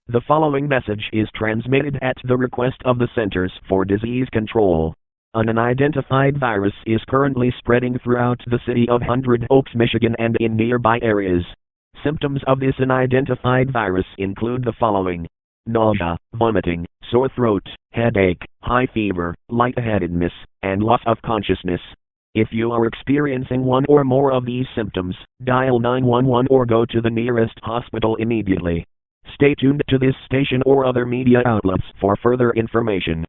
The following message is transmitted at the request of the Centers for Disease Control. An unidentified virus is currently spreading throughout the city of Hundred Oaks, Michigan and in nearby areas. Symptoms of this unidentified virus include the following: nausea, vomiting, sore throat, headache, high fever, lightheadedness, and loss of consciousness. If you are experiencing one or more of these symptoms, dial 911 or go to the nearest hospital immediately. Stay tuned to this station or other media outlets for further information.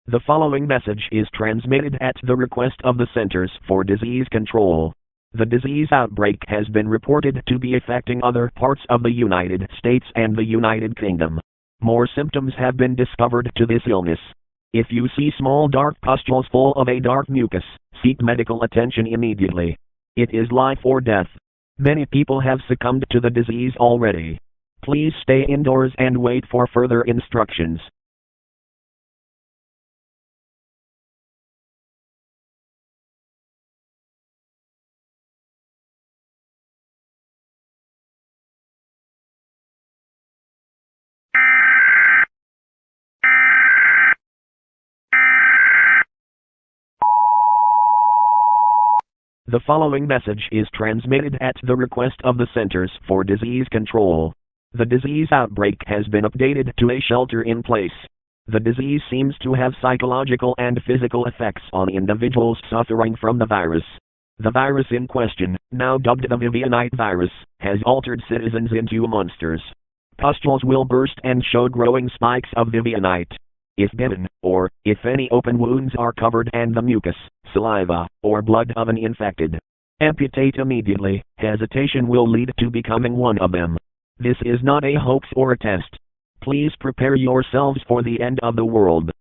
The following message is transmitted at the request of the Centers for Disease Control. The disease outbreak has been reported to be affecting other parts of the United States and the United Kingdom. More symptoms have been discovered to this illness. If you see small dark pustules full of a dark mucus, seek medical attention immediately. It is life or death. Many people have succumbed to the disease already. Please stay indoors and wait for further instructions. The following message is transmitted at the request of the Centers for Disease Control. The disease outbreak has been updated to a shelter in place. The disease seems to have psychological and physical effects on individuals suffering from the virus. The virus in question, now dubbed the Vivianite virus, has altered citizens into monsters. Pustules will burst and show growing spikes of Vivianite. If bitten, or if any open wounds are covered and the mucus, saliva, or blood of an infected, amputate immediately. Hesitation will lead to becoming one of them. This is not a hoax or a test. Please prepare yourselves for the end of the world.